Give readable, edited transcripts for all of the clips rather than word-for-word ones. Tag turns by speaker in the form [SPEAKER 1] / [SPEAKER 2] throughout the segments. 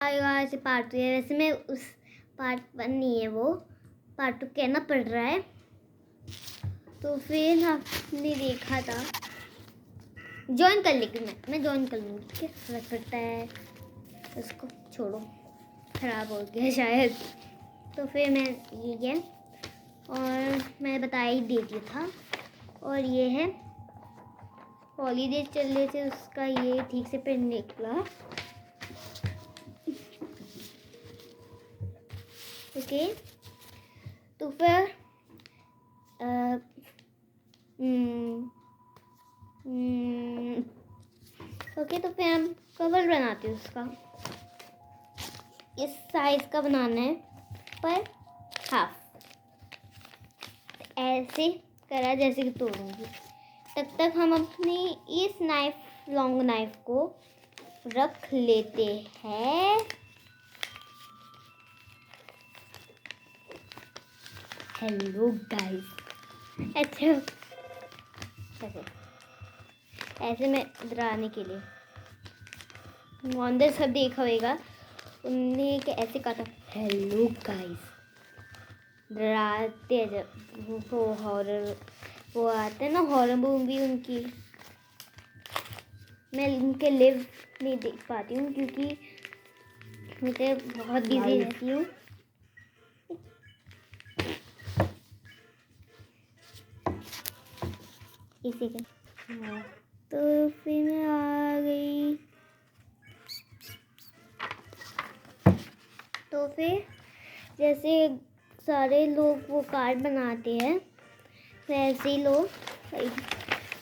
[SPEAKER 1] से पार्ट 2 है। वैसे मैं उस पार्ट 1 नहीं है, वो पार्ट 2 कहना पड़ रहा है। तो फिर आपने देखा था, ज्वाइन कर लेगी, मैं ज्वाइन कर लूँगी। ठीक है, फर्क पड़ता है, उसको छोड़ो, ख़राब हो गया शायद। तो फिर मैं ये है, और मैं बता ही देती था। और ये है हॉलीडे चल रहे थे, उसका ये ठीक से फिर निकला। ओके, तो फिर ओके, तो फिर हम कवर बनाते हैं उसका। इस साइज का बनाना है, पर हाफ ऐसे करा जैसे कि तोड़ूंगी। तब तक हम अपनी इस लॉन्ग नाइफ को रख लेते हैं। हेलो गाइस, अच्छा ऐसे में डराने के लिए अंदर सब देखा होगा, उन्हें कि ऐसे कहा था हेलो गाइस, डराते हैं जब वो हॉरर वो आते हैं ना, हॉरर मूवी उनकी। मैं उनके लिव नहीं देख पाती हूँ क्योंकि मुझे बहुत बिजी रहती हूँ। इसी के तो फिर मैं आ गई। तो फिर जैसे सारे लोग वो कार्ड बनाते हैं, वैसे ही लोग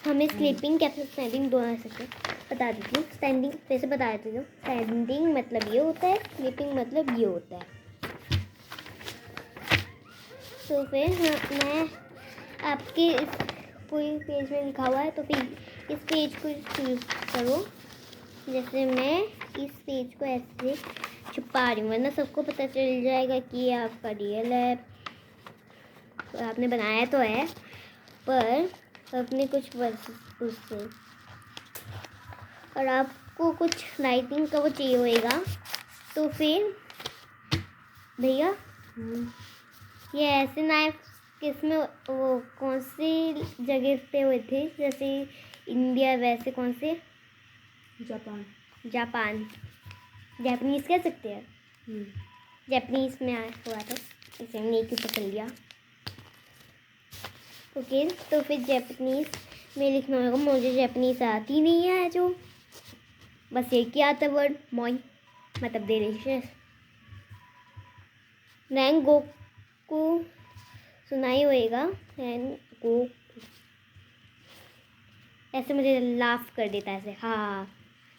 [SPEAKER 1] हमें स्लीपिंग कैसे स्टैंडिंग दोनों सकते बता देती हूँ। स्टैंडिंग वैसे बता देती हूँ, स्टैंडिंग मतलब ये होता है, स्लीपिंग मतलब ये होता है। तो फिर मैं आपके कोई पेज में लिखा हुआ है, तो फिर इस पेज को चूज करो। जैसे मैं इस पेज को ऐसे छुपा रही हूँ, वरना सबको पता चल जाएगा कि ये आपका रियल है। तो आपने बनाया तो है, पर अपने कुछ उससे, और आपको कुछ लाइटिंग का वो चाहिए होएगा। तो फिर भैया ये ऐसे नाइफ किसमें, वो कौन सी जगह पे हुए थे, जैसे इंडिया, वैसे कौन से? जापान जापानीज कह सकते हैं। जापानीज में आया हुआ था, इसे नहीं क्यों पकड़ लिया। ओके, तो फिर जापानीज में लिखना होगा। मुझे जापानीज आती नहीं है, जो बस एक ही आता वर्ड मोई, मतलब डिलीशियस। रैंगो को सुनाई होएगा, रैंगो ऐसे मुझे लाफ कर देता है ऐसे, हाँ,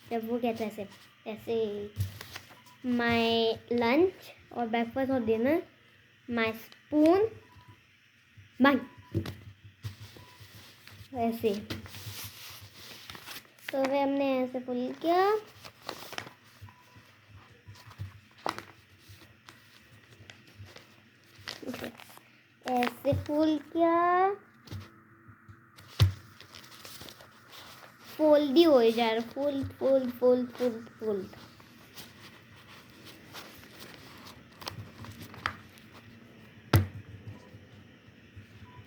[SPEAKER 1] जब वो कहता है ऐसे ऐसे माय लंच और ब्रेकफास्ट और डिनर, माय स्पून, माय, ऐसे। तो वे हमने ऐसे फुल किया। ऐसे फुल किया, फोल्ड ही हो जा रहा, fold fold fold fold fold.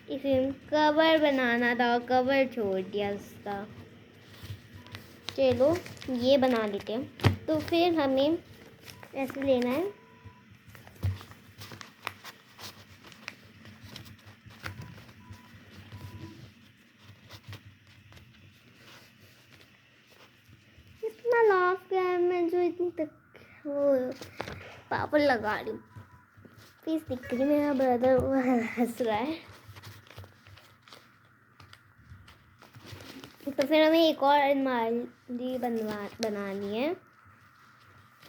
[SPEAKER 1] इसे कवर बनाना था, कवर छोड़ दिया उसका। चलो ये बना लेते हैं। तो फिर हमें ऐसे लेना है, इतना लाफ किया है मैं, जो इतनी तक वो पापड़ लगा रही हूँ। प्लीज दिख रही, मेरा ब्रदर हंस रहा है। तो फिर हमें एक और अलमारी बनानी है।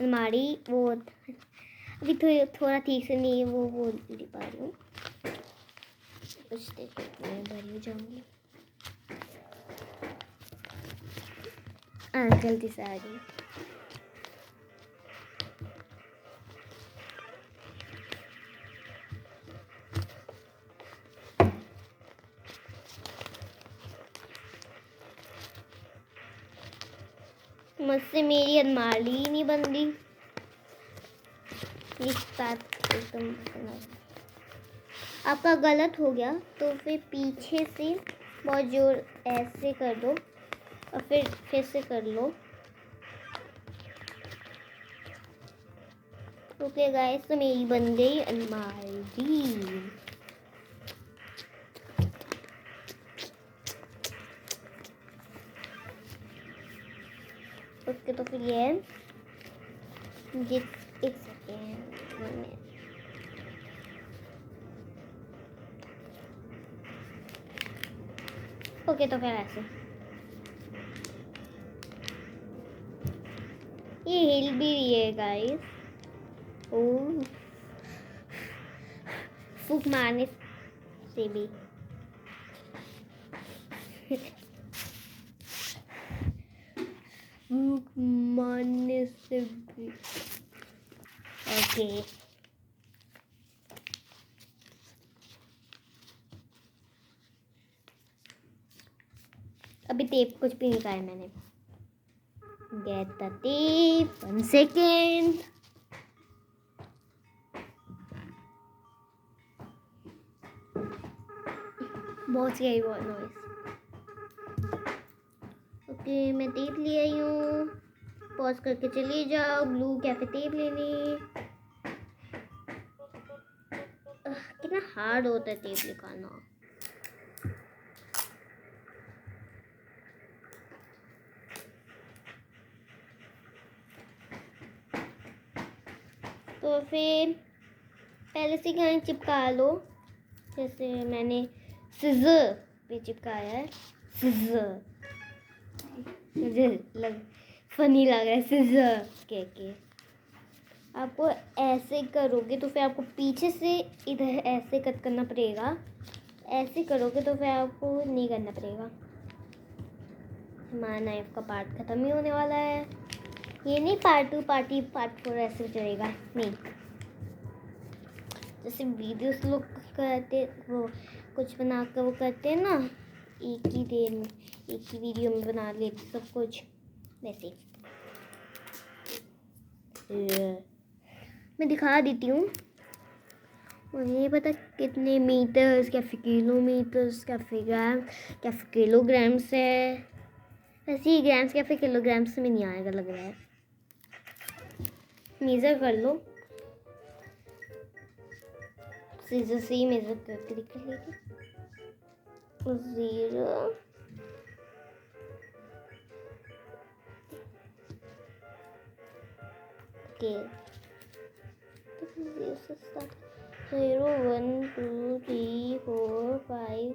[SPEAKER 1] अलमारी वो अभी थोड़ा ठीक से नहीं वो नहीं पा रही हूँ, कुछ देर में भरी हो जाऊंगी। जल्दी से आ गई। मुझसे मेरी अलमारी ही नहीं बन रही। एक साथ एकदम आपका गलत हो गया तो फिर पीछे से बहुत जोर ऐसे कर दो और फिर से कर लो। ओके गाइस, तो मेरी बन गई अलमारी। ओके तो फिर ये एक सेकेंड, ओके तो फिर ऐसे ये हिल भी रही है गाइस। ओह, फूक मारने से भी फूक मारने से भी ओके। अभी टेप कुछ भी निकाला मैंने। Get the tape, 1 second. बहुत सही नॉइस। ओके मैं टेप ले आई हूँ। पॉज करके चली जाओ ब्लू कैफे टेप लेने। कितना हार्ड होता है टेप निकालना। तो फिर पहले से कहीं चिपका लो, जैसे मैंने सिजर पे चिपकाया है। सिजर मुझे फनी लग रहा है सिजर के। आपको ऐसे करोगे तो फिर आपको पीछे से इधर ऐसे कट करना पड़ेगा। ऐसे करोगे तो फिर आपको नहीं करना पड़ेगा। हमारा नाइफ का पार्ट ख़त्म ही होने वाला है। ये नहीं पार्ट 2 पार्ट 4 ऐसे चलेगा नहीं। जैसे वीडियोस लोग करते, वो कुछ बना कर वो करते हैं ना, एक ही देर में एक ही वीडियो में बना लेते सब कुछ, वैसे मैं दिखा देती हूँ। और ये पता कितने मीटर्स, क्या फिर किलोमीटर्स, क्या फिर ग्राम, क्या फिर किलोग्राम्स है। वैसे ही ग्राम्स क्या फिर किलोग्राम्स में नहीं आएगा लग रहा है। मेज़र कर लो, सीजर से ही मेज़र करके निकल लेगी। 0 के 0 1 2 3 4 5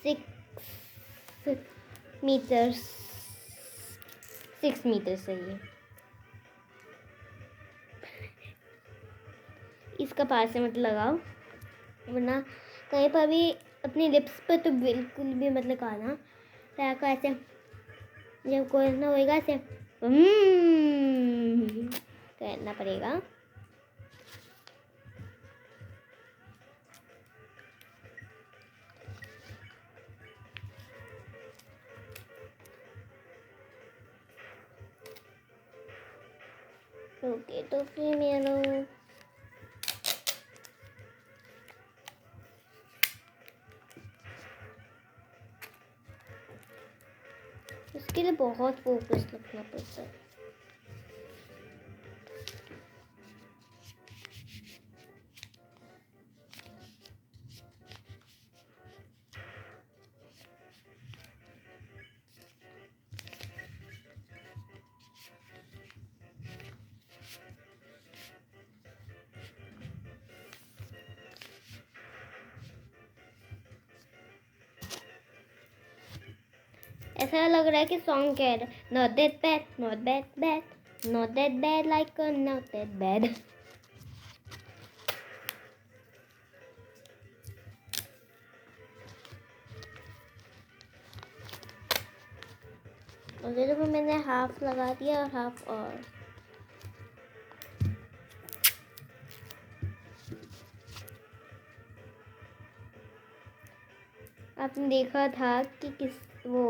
[SPEAKER 1] 6 मीटर्स, 6 मीटर सही है। इसका पास से मत लगाओ, वरना कहीं पर भी अपनी लिप्स पर तो बिल्कुल भी मत लगाना। तो ऐसे जब कोई ना होएगा ऐसे करना पड़ेगा। ओके तो फिर मेरा इसके लिए बहुत फोकस रखना पड़ता है। ऐसा लग रहा है कि सॉन्ग कह रहा है not that bad, not that bad, not that bad like not that bad. और देखो मैंने हाफ लगा दिया और हाफ और आपने देखा था कि किस वो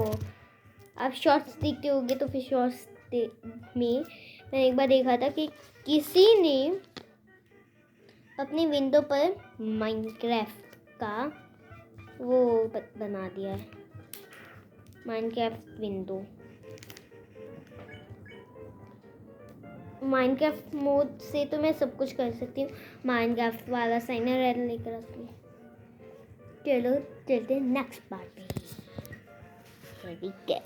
[SPEAKER 1] आप शॉर्ट्स देखते होंगे तो फिर शॉर्ट्स में मैंने एक बार देखा था कि किसी ने अपनी विंडो पर माइनक्राफ्ट का वो बना दिया है, माइनक्राफ्ट विंडो। माइनक्राफ्ट मोड से तो मैं सब कुछ कर सकती हूँ। माइनक्राफ्ट वाला साइनर रेड लेकर आती हूँ। चलो चलते हैं नेक्स्ट पार्ट में। ठीक है,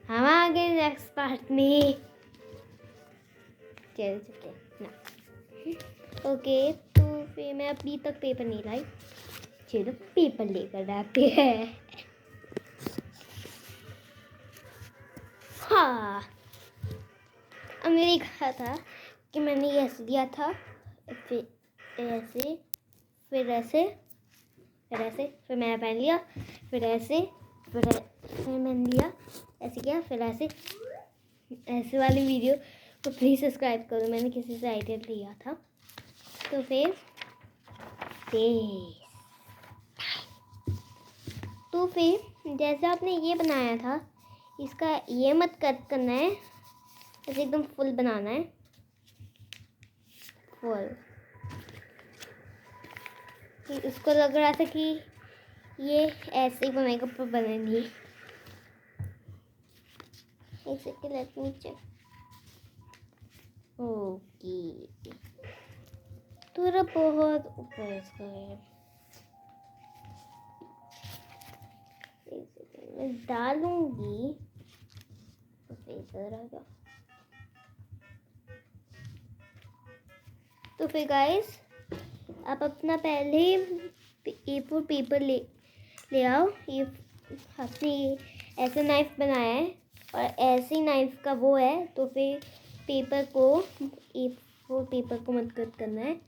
[SPEAKER 1] हम आ गए नेक्स्ट पार्ट में। चलो चलते हैं। ओके, तो फिर मैं अभी तक पेपर नहीं लाई। चलो पेपर लेकर आते हैं। हाँ, मैंने कहा था कि मैंने ऐसे दिया था, फिर ऐसे, फिर ऐसे, फिर ऐसे, फिर मैंने पहन लिया, फिर ऐसे, फिर मैंने लिया, ऐसे किया, फिर ऐसे। ऐसे वाली वीडियो तो प्लीज़ सब्सक्राइब करो, मैंने किसी से आइडिया लिया था। तो फिर जैसे आपने ये बनाया था, इसका ये मत कट करना है, ऐसे एकदम फुल बनाना है, फुल। इसको लग रहा था कि ये ऐसे ही बनेगा, पर बने नहीं। एक second, let me check. Okay, थोड़ा बहुत ऊपर इसका है। एक सेकंड मैं डालूंगी तो फिर इधर आ गया। तो फिर गाइस, आप अपना पहले A4 पेपर ले आओ। ये आपने ऐसा नाइफ बनाया है और ऐसे ही नाइफ का वो है, तो फिर पेपर को A4 पेपर को मत कट करना है।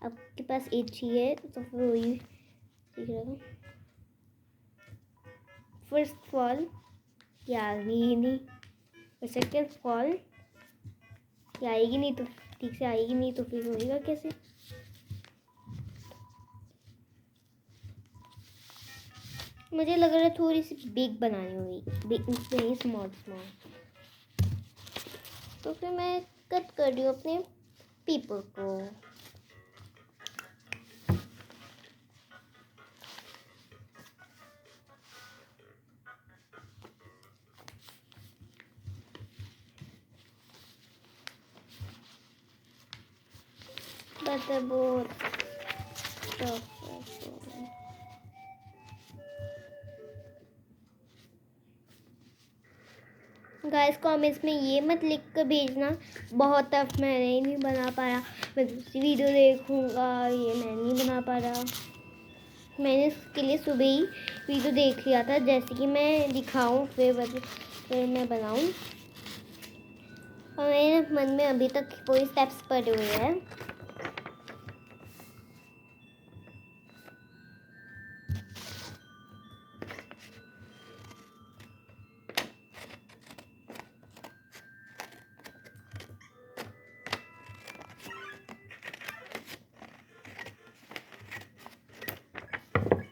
[SPEAKER 1] आपके पास H ही है तो फिर वही ठीक रहेगा। फर्स्ट फॉल ये आएगी नहीं, और सेकेंड फॉल ये आएगी नहीं, तो ठीक से आएगी नहीं, तो फिर होएगा कैसे? मुझे लग रहा है थोड़ी सी बिग बनानी होगी, बिग नहीं, स्मॉल स्मॉल। तो फिर मैं कट कर रही हूँ अपने पेपर को। बट बहुत गाइस, कमेंट्स में ये मत लिख कर भेजना बहुत टफ मैं नहीं बना पाया, मैं दूसरी वीडियो देखूंगा, ये मैं नहीं बना पा रहा। मैंने इसके लिए सुबह ही वीडियो देख लिया था, जैसे कि मैं दिखाऊं फिर मैं बनाऊं। और मेरे मन में अभी तक कोई स्टेप्स पड़े हुए हैं।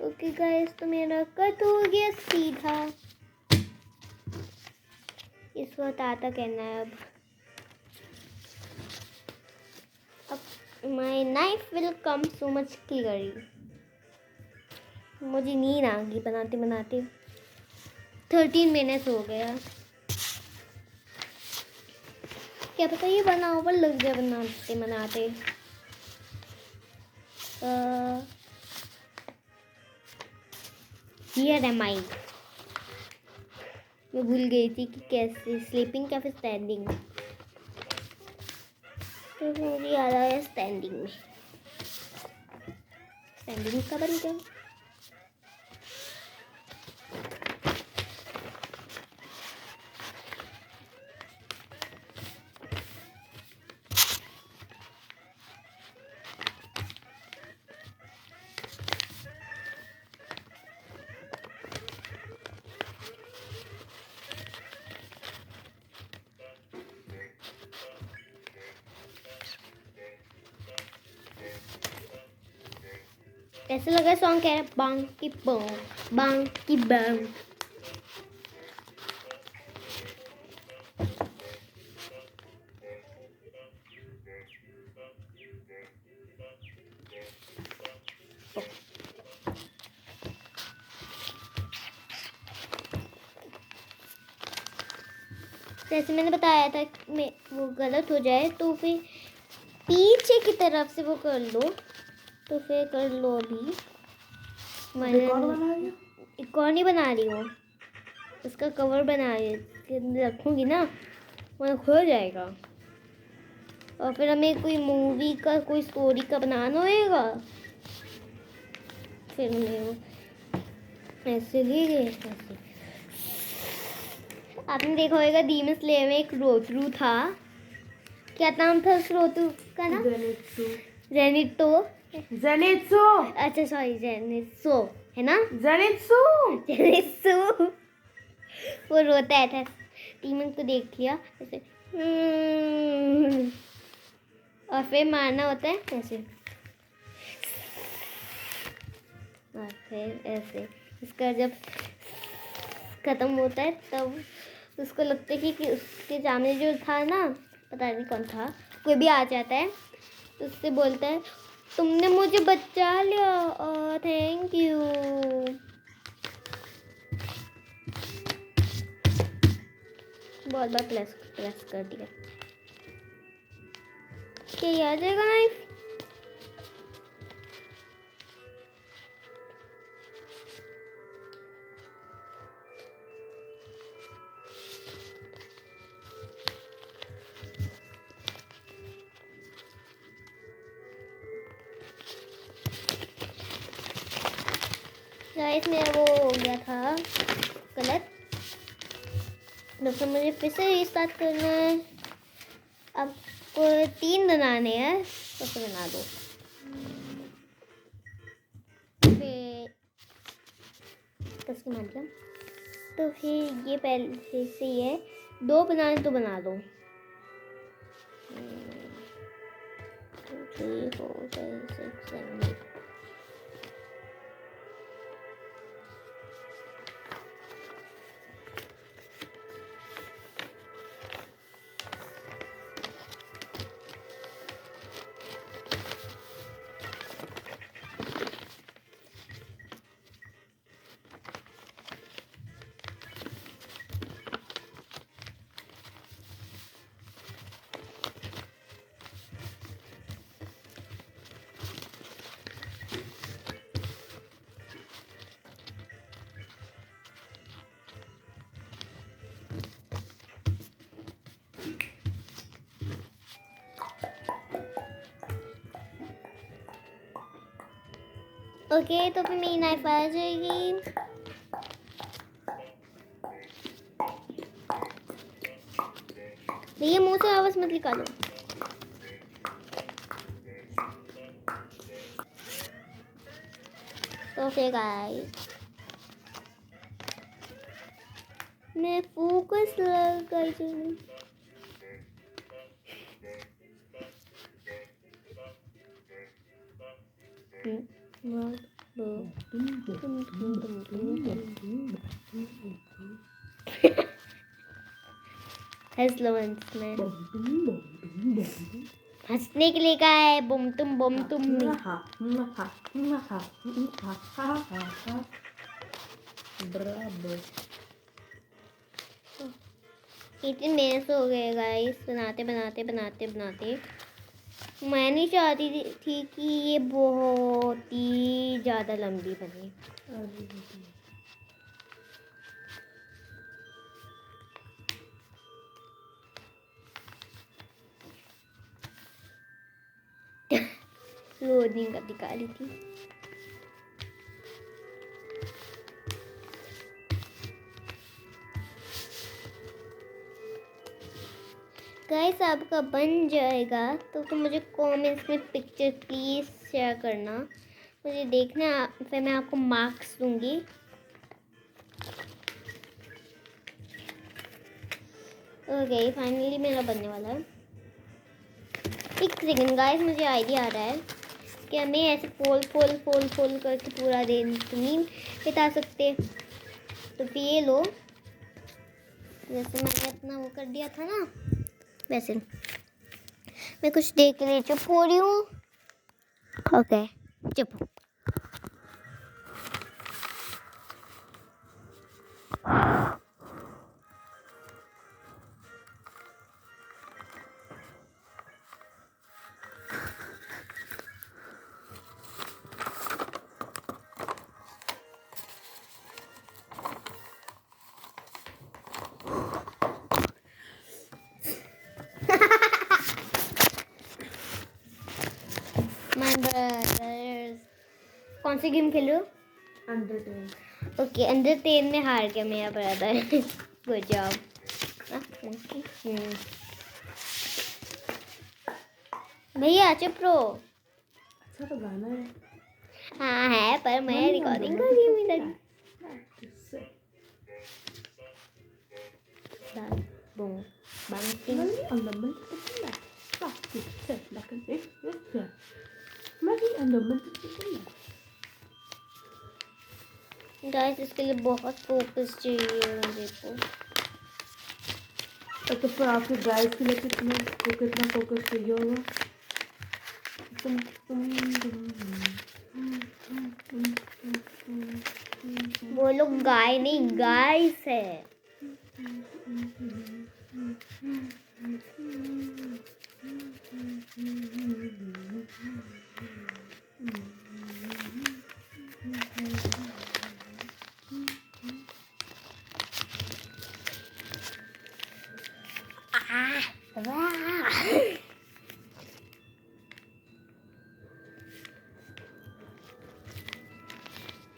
[SPEAKER 1] ओके गाइस, तो मेरा कट हो गया सीधा। इसको हटाता कहना है अब my knife will come so much clearly. मुझे नींद आ गई बनाते बनाते। 13 मिनट्स हो गया। क्या पता ये बनाओ पर लग जाए बनाते बनाते। हियर एम आई। मैं भूल गई थी कि कैसे स्लीपिंग क्या फिर स्टैंडिंग। तो मुझे याद आया स्टैंडिंग में। स्टैंडिंग का बन गया। कैसे लगा सॉन्ग? कह रहा बांग की बांग, बांग की बांग। जैसे मैंने बताया था कि वो गलत हो जाए तो फिर पीछे की तरफ से वो कर लो। तो फिर कर लो अभी। मैंने एक और नहीं बना रही हूँ, उसका कवर बना रही रखूँगी ना, वो खो जाएगा। और फिर हमें कोई मूवी का कोई स्टोरी का बनाना होएगा। फिर हमें वो ऐसे ले ऐसे। आपने देखा होगा डीमन स्लेयर में एक रोतरू था। क्या नाम था उस रोतरू का ना? जेनिटो।
[SPEAKER 2] जेनित्सु।
[SPEAKER 1] अच्छा सॉरी, जेनित्सु है ना?
[SPEAKER 2] जेनित्सु।
[SPEAKER 1] जेनित्सु। वो रोता है था, डीमन को देख लिया ऐसे और फिर मारना होता है ऐसे और फिर ऐसे। इसका जब खत्म होता है तब उसको लगता है कि उसके सामने जो था ना, पता नहीं कौन था, कोई भी आ जाता है तो उससे बोलता है तुमने मुझे बचा लिया, थैंक यू। बहुत बार प्रेस कर दिया। क्या ये आ जाएगा नाइफ? गाइस मेरा वो हो गया था गलत, तो फिर मुझे फिर से रिस्टार्ट करना है। अब 3 बनाने हैं तो फिर बना दो। फिर कसके मान लिया। तो फिर ये पहले से ही है, 2 बनाने तो बना दो। 2 3 4 5 6 7 8। ओके तो फिर मेरी नाइफ आ जाएगी। ये मुंह से आवाज मत निकालो। तो फिर गाइस मैं फोकस लगा दूँ। हंस लो हंस में हंसने के लिए कहा है। बुम तुम
[SPEAKER 2] ब्रावो।
[SPEAKER 1] 18 मिनट्स हो गए गाइस, बनाते बनाते बनाते बनाते। मैं नहीं चाहती थी कि ये बहुत ही ज़्यादा लंबी बने। लोडिंग का दिखा रही थी। गाइस आपका बन जाएगा तो फिर मुझे कमेंट्स में पिक्चर प्लीज़ शेयर करना, मुझे देखना, फिर मैं आपको मार्क्स दूंगी। ओके फाइनली मेरा बनने वाला है। एक सेकंड गाइस, मुझे आइडिया आ रहा है कि हमें ऐसे फोल करके पूरा दिन तो नहीं बिता सकते। तो फिर ये लो, जैसे मैंने अपना वो कर दिया था ना, वैसे मैं कुछ देख के लिए चुप हो रही हूँ। ओके चुप। My brothers. कौन सी गेम खेल रहे हो?
[SPEAKER 2] अंडरटेल।
[SPEAKER 1] ओके, अंडरटेल में हार गया मेरा ब्रदर। Good job. भैया चुप रहो।
[SPEAKER 2] अच्छा तो गाना है।
[SPEAKER 1] हाँ है, पर मैं
[SPEAKER 2] Money
[SPEAKER 1] रिकॉर्डिंग
[SPEAKER 2] on
[SPEAKER 1] कर
[SPEAKER 2] the
[SPEAKER 1] रही हूँ
[SPEAKER 2] money
[SPEAKER 1] इधर।
[SPEAKER 2] practice है।
[SPEAKER 1] Boom bunting.
[SPEAKER 2] Money on the money practice है। लेकिन एक है। Money on the money है।
[SPEAKER 1] गाइस इसके लिए बहुत फोकस चाहिए मुझे को।
[SPEAKER 2] तो फिर आपके गाइस के लिए कितना फोकस चाहिए होगा?
[SPEAKER 1] वो लोग गाय नहीं, गाइस है।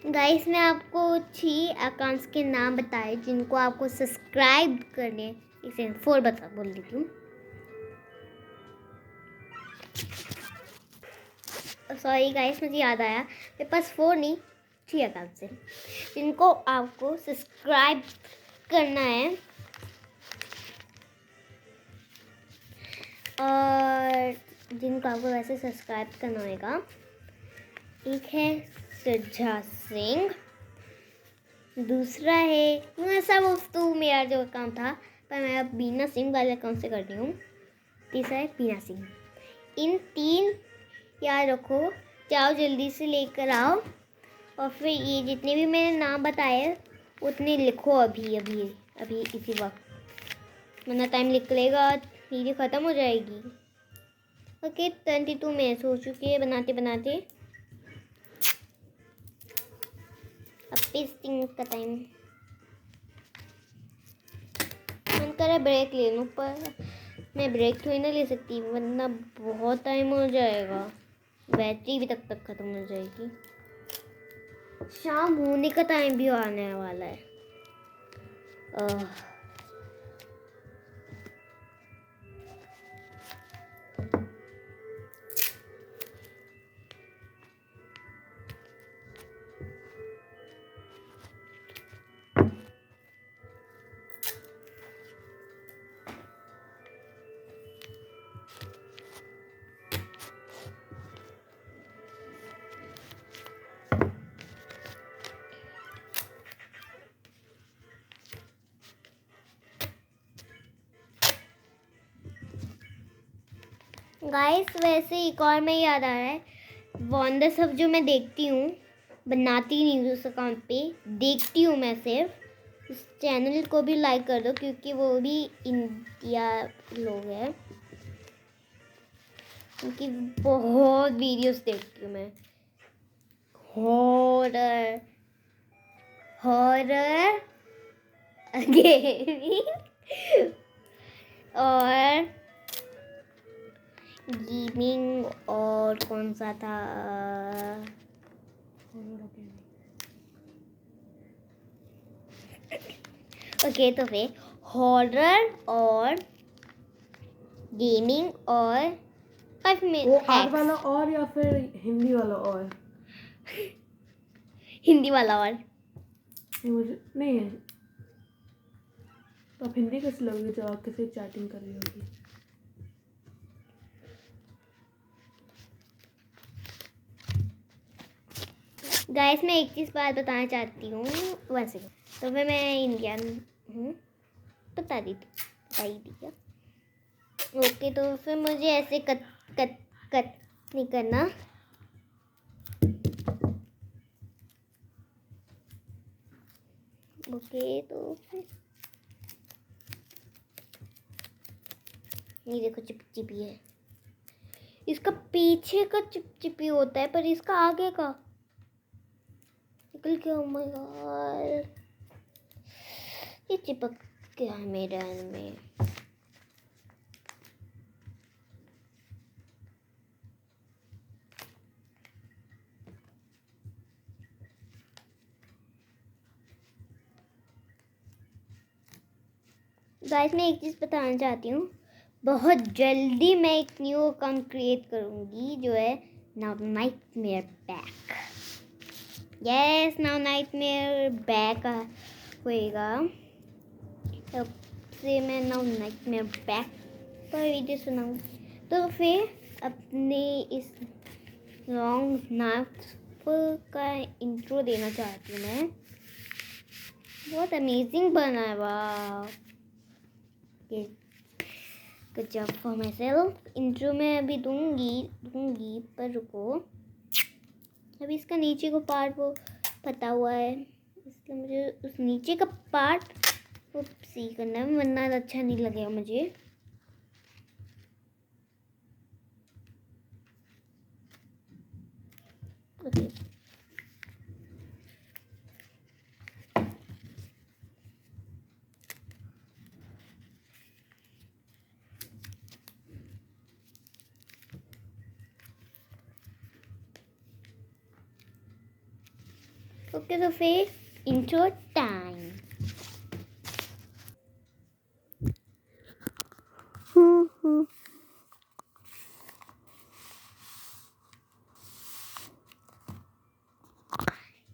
[SPEAKER 1] गाइस मैं आपको 6 अकाउंट्स के नाम बताए जिनको आपको सब्सक्राइब करने। इसे 4 बता बोल देती हूँ। सॉरी गाइस, मुझे याद आया मेरे पास 4 नहीं 6 अकाउंट्स है जिनको आपको सब्सक्राइब करना है। और जिनको आपको वैसे सब्सक्राइब करना होगा, एक है सुरजा सिंह, दूसरा है सब वस्तु मेरा जो अकाउंट था पर मैं अब बीना सिंह वाले अकाउंट से कर रही हूँ। तीसरा है बीना सिंह। इन 3 याद रखो, जाओ जल्दी से लेकर आओ और फिर ये जितने भी मैंने नाम बताए उतने लिखो अभी अभी अभी इसी वक्त, वरना टाइम निकलेगा वीडियो ख़त्म हो जाएगी। ओके 22 मिनट्स हो चुकी है बनाते बनाते। अब पेस्टिंग का टाइम। मन करे ब्रेक ले लूँ पर मैं ब्रेक थोड़ी ना ले सकती वरना बहुत टाइम हो जाएगा, बैटरी भी तक ख़त्म हो जाएगी। शाम होने का टाइम भी आने वाला है। गाइस वैसे एक और में याद आ रहा है, वंडर सब जो मैं देखती हूँ, बनाती नहीं हूँ उस अकाउंट पे, देखती हूँ मैं सिर्फ। उस चैनल को भी लाइक कर दो क्योंकि वो भी इंडिया लोग हैं, उनकी बहुत वीडियोस देखती हूँ मैं। हॉरर हॉरर गेमिंग और गेमिंग और कौन सा था, ओके तो फिर हॉरर और गेमिंग और 5
[SPEAKER 2] वो
[SPEAKER 1] मिनट
[SPEAKER 2] आर वाला और या फिर हिंदी वाला और?
[SPEAKER 1] हिंदी वाला और।
[SPEAKER 2] नहीं मुझे नहीं है। तो आप हिंदी कैसे लोगे जब आप किसी चैटिंग कर रही होगी?
[SPEAKER 1] गाइस मैं एक चीज़ बात बताना चाहती हूँ, वैसे तो फिर मैं इंडियन हूँ, बता ही दिया। ओके तो फिर मुझे ऐसे कट कट कट नहीं करना। ओके तो फिर ये देखो चिपचिपी है, इसका पीछे का चिपचिपी होता है पर इसका आगे का निकल गया। oh my God, ये चिपक गया है मेरे हैंड में। गाइस मैं एक चीज़ बताना चाहती हूँ, बहुत जल्दी मैं एक न्यू अकाउंट क्रिएट करूँगी जो है now nightmare back. Yes, now nightmare back होएगा। तब से मैं नाउ नाइटमेयर बैक पर वीडियो सुनाऊँ, तो फिर अपने इस लॉन्ग नाइट का इंट्रो देना चाहती हूँ मैं। बहुत अमेजिंग बना है, वाह। Good job for my self. Intro में अभी दूंगी पर रुको, अभी इसका नीचे को पार्ट वो पता हुआ है, इसलिए मुझे उस नीचे का पार्ट वो सी करना है, वरना अच्छा नहीं लगेगा मुझे। ओके ओके, तो फिर intro time.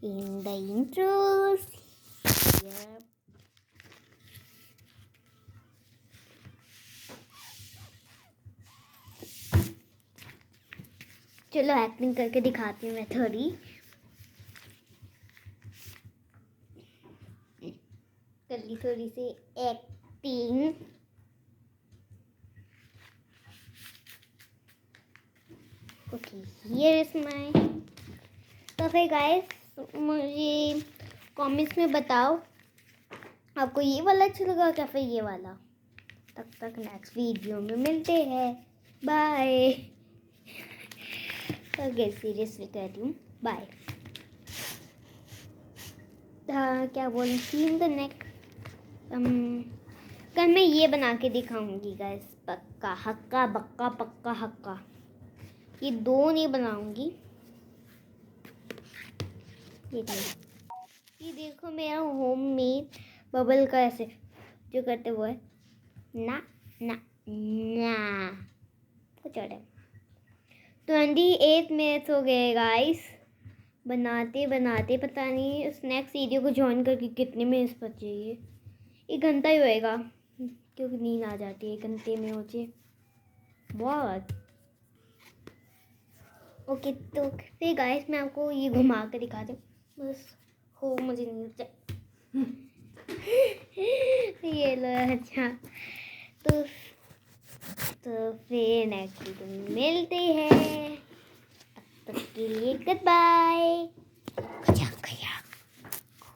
[SPEAKER 1] In the intros here. चलो एक्टिंग करके दिखाती हूँ मैं थोड़ी। कर ली थोड़ी सी acting. Okay, here is my. तो फिर गाइस मुझे कमेंट्स में बताओ आपको ये वाला अच्छा लगा क्या फिर ये वाला। तब तक नेक्स्ट वीडियो में मिलते हैं, बाय। ओके, सीरियसली कह रही हूँ, बाय। क्या बोल इन द नेक्स्ट कल मैं ये बना के दिखाऊंगी गाइस, पक्का हक्का बक्का पक्का हक्का। ये दो नहीं बनाऊंगी। ये देखो मेरा होममेड बबल का ऐसे जो करते हुए ना ना ना कुछ और है। 28 मिनट्स हो गए गाइस, बनाते बनाते पता नहीं उस नेक्स्ट वीडियो को ज्वाइन करके कितने मिनट्स बचेंगे। 1 घंटा ही होएगा क्योंकि नींद आ जाती है 1 घंटे में मुझे बहुत। ओके, तो फिर गाइस मैं आपको ये घुमा कर दिखा दूँ बस हो मुझे नींद ये लो। अच्छा, तो फिर नेक्स्ट वीडियो में मिलते हैं, तब तक के लिए गुड बाय।